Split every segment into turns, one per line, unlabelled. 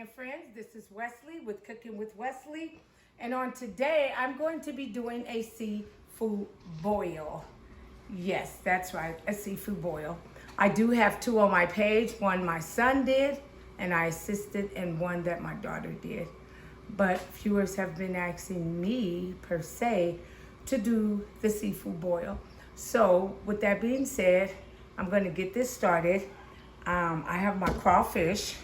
and friends, this is Wesley with Cooking with Wesley, and on today I'm going to be doing a seafood boil. Yes, that's right, a seafood boil. I do have two on my page, one my son did and I assisted, and one that my daughter did. But viewers have been asking me per se to do the seafood boil. So with that being said, I'm going to get this started. I have my crawfish.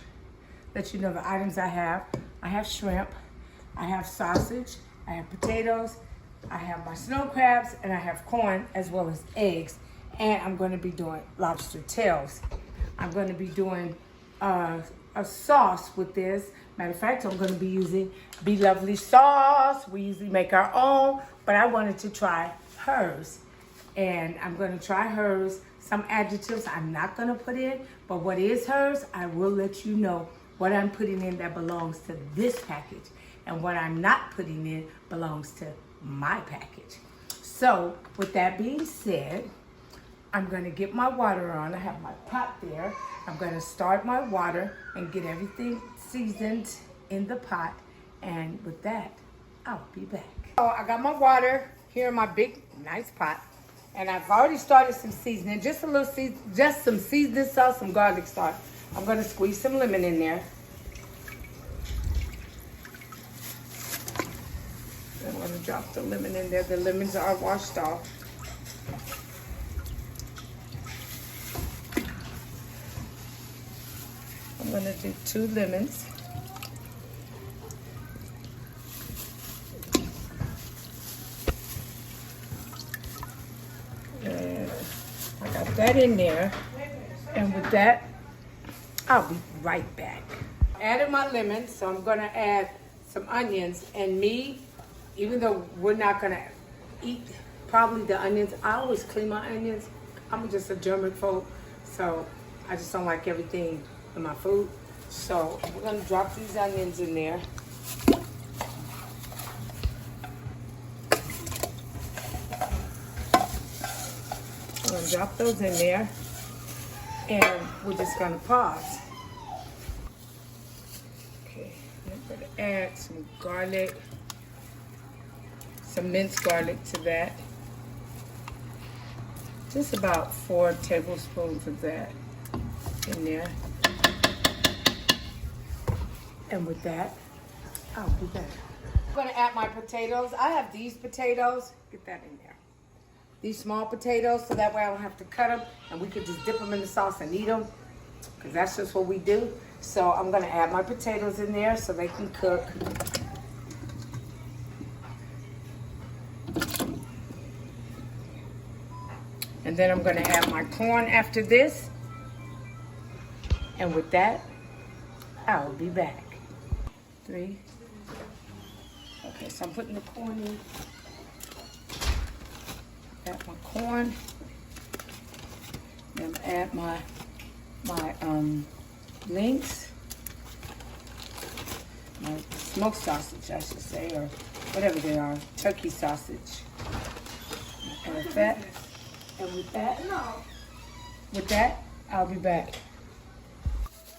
Let you know the items I have. I have shrimp, I have sausage, I have potatoes, I have my snow crabs, and I have corn as well as eggs. And I'm going to be doing lobster tails. I'm going to be doing a sauce with this. Matter of fact, I'm going to be using Be Lovely sauce. We usually make our own, but I wanted to try hers. And I'm going to try hers. Some adjectives I'm not going to put in, but what is hers, I will let you know what I'm putting in that belongs to this package, and what I'm not putting in belongs to my package. So with that being said, I'm going to get my water on. I have my pot there. I'm going to start my water and get everything seasoned in the pot. And with that, I'll be back. So I got my water here in my big, nice pot. And I've already started some seasoning, just some seasoning sauce, some garlic sauce. I'm going to squeeze some lemon in there. I'm going to drop the lemon in there. The lemons are washed off. I'm going to do 2 lemons. And I got that in there. And with that, I'll be right back. Added my lemon, so I'm going to add some onions. And me, even though we're not going to eat probably the onions, I always clean my onions. I'm just a German folk, so I just don't like everything in my food. So we're going to drop these onions in there. I'm going to drop those in there. And we're just going to pause. Okay, I'm going to add some garlic, some minced garlic to that. Just about 4 tablespoons of that in there. And with that, I'll be back. I'm going to add my potatoes. I have these potatoes. Get that in there. These small potatoes, so that way I don't have to cut them and we can just dip them in the sauce and eat them, because that's just what we do. So I'm going to add my potatoes in there so they can cook. And then I'm going to add my corn after this. And with that, I'll be back. 3. Okay, so I'm putting the corn in. Add my corn. Then add my links, my smoked sausage, I should say, or whatever they are, turkey sausage. Add that, and with that, I'll be back.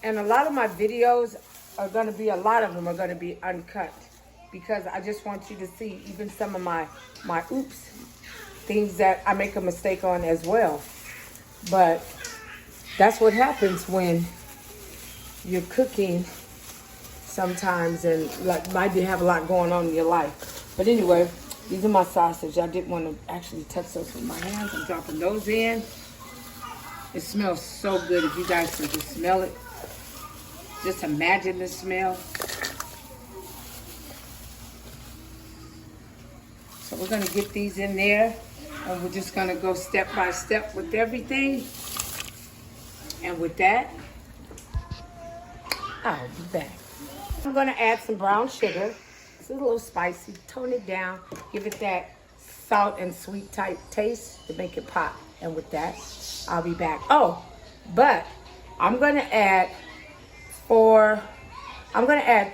And a lot of my videos are going to be, a lot of them are going to be uncut, because I just want you to see even some of my oops, things that I make a mistake on as well. But that's what happens when you're cooking sometimes, and like might have a lot going on in your life. But anyway, these are my sausage. I didn't want to actually touch those with my hands. I'm dropping those in. It smells so good. If you guys can just smell it, just imagine the smell. So we're going to get these in there, and we're just going to go step by step with everything. And with that, I'll be back. I'm going to add some brown sugar. It's a little spicy. Tone it down. Give it that salt and sweet type taste to make it pop. And with that, I'll be back. Oh, but I'm going to add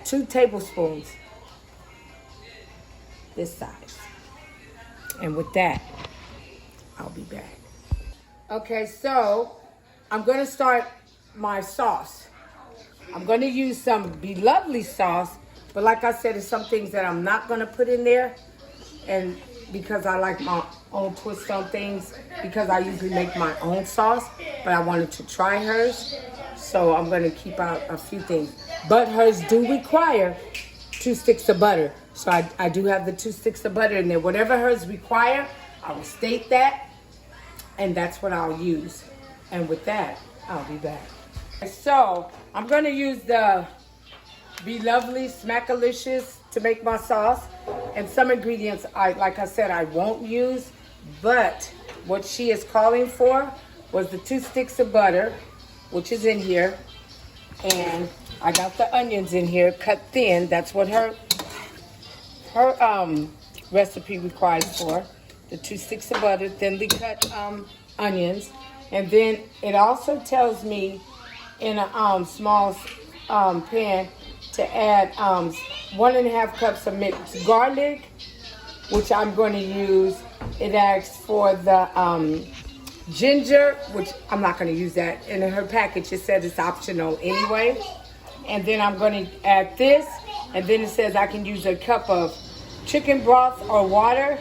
2 tablespoons this size. And with that, I'll be back. Okay, so I'm going to start my sauce. I'm going to use some Be Lovely sauce, but like I said, there's some things that I'm not going to put in there, and because I like my own twist on things, because I usually make my own sauce, but I wanted to try hers, so I'm going to keep out a few things. But hers do require 2 sticks of butter, so I do have the 2 sticks of butter in there. Whatever hers require, I will state that, and that's what I'll use. And with that, I'll be back. So I'm going to use the Be Lovely Smackalicious to make my sauce, and some ingredients like I said, I won't use, but what she is calling for was the 2 sticks of butter, which is in here, and I got the onions in here cut thin. That's what her recipe requires for the 2 sticks of butter, thinly cut onions, and then it also tells me in a small pan to add 1.5 cups of mixed garlic, which I'm going to use. It asks for the ginger, which I'm not going to use that. In her package, it says it's optional anyway. And then I'm going to add this, and then it says I can use a cup of chicken broth or water,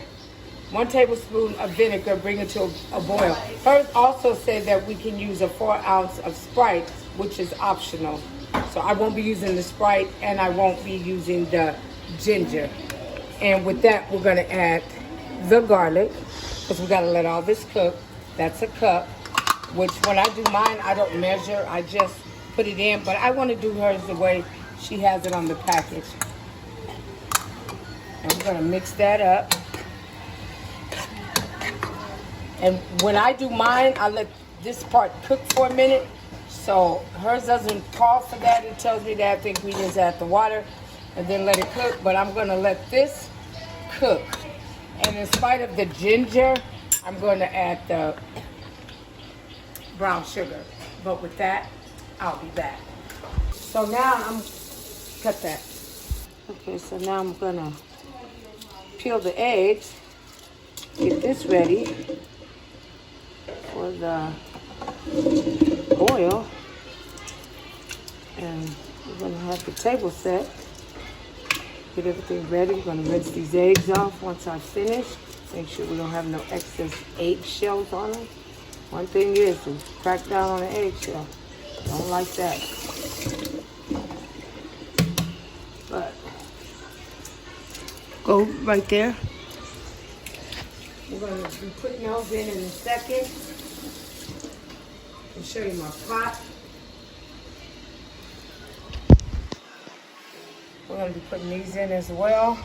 1 tablespoon of vinegar, bring it to a boil. Hers also said that we can use a 4 ounce of Sprite, which is optional. So I won't be using the Sprite, and I won't be using the ginger. And with that, we're going to add the garlic, because we got to let all this cook. That's a cup, which when I do mine, I don't measure. I just put it in, but I want to do hers the way she has it on the package. And we're going to mix that up. And when I do mine, I let this part cook for a minute. So hers doesn't call for that. It tells me to add the ingredients, add the water, and then let it cook. But I'm going to let this cook. And in spite of the ginger, I'm going to add the brown sugar. But with that, I'll be back. So now cut that. Okay, so now I'm going to peel the eggs, get this ready for the boil, and we're going to have the table set, get everything ready. We're going to rinse these eggs off once I finish, make sure we don't have no excess egg shells on them. One thing is to crack down on the eggshell. Don't like that. But go right there. We're going to be putting those in a second. I'll show you my pot. We're going to be putting these in as well.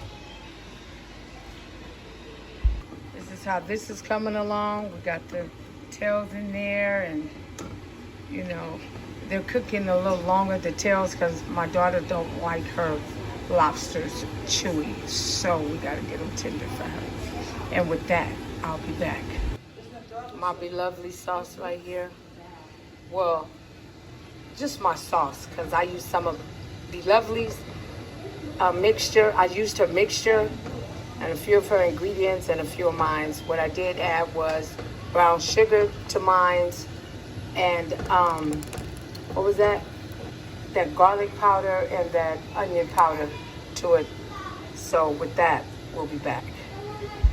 This is how this is coming along. We got the tails in there, and you know, they're cooking a little longer, the tails, because my daughter don't like her lobsters chewy, so we got to get them tender for her. And with that, I'll be back. My Be Lovely sauce right here. Well, just my sauce, because I used some of Be Lovely's mixture. I used her mixture and a few of her ingredients and a few of mine. What I did add was brown sugar to mine, and what was that? That garlic powder and that onion powder to it. So with that, we'll be back.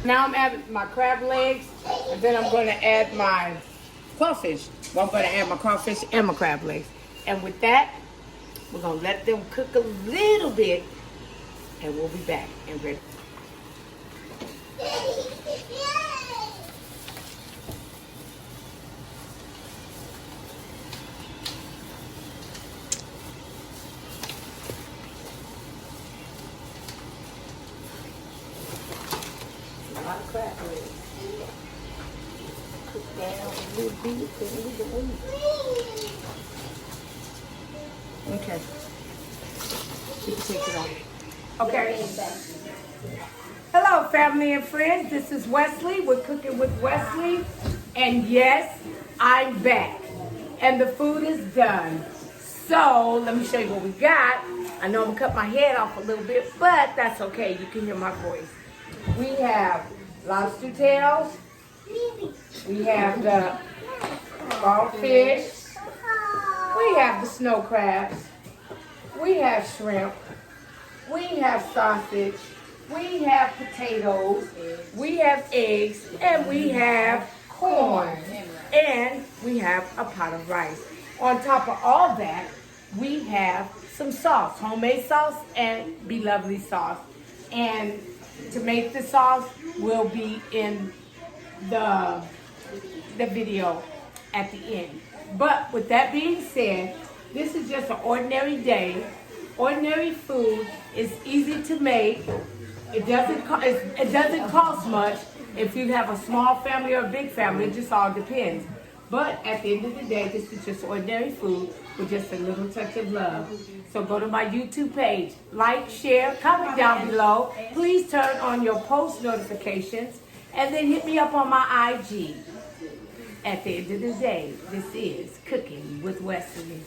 Now I'm adding my crab legs, and then I'm going to add my crawfish. Well, I'm going to add my crawfish and my crab legs. And with that, we're going to let them cook a little bit, and we'll be back and ready. A lot of crab legs. Cook down a little bit. Okay. You can take it off. Okay. Hello, family and friends. This is Wesley. We're cooking with Wesley. And yes, I'm back. And the food is done. So, let me show you what we got. I know I'm going to cut my head off a little bit, but that's okay. You can hear my voice. We have lobster tails. We have the raw fish. We have the snow crabs. we have shrimp, we have sausage, we have potatoes, we have eggs, and we have corn, and we have a pot of rice. On top of all that, we have some sauce, homemade sauce and Be Lovely sauce. And to make the sauce will be in the video at the end. But with that being said, this is just an ordinary day. Ordinary food is easy to make. It doesn't cost much. If you have a small family or a big family, it just all depends. But at the end of the day, this is just ordinary food with just a little touch of love. So go to my YouTube page, like, share, comment down below. Please turn on your post notifications, and then hit me up on my IG. At the end of the day, this is Cooking with Wesley.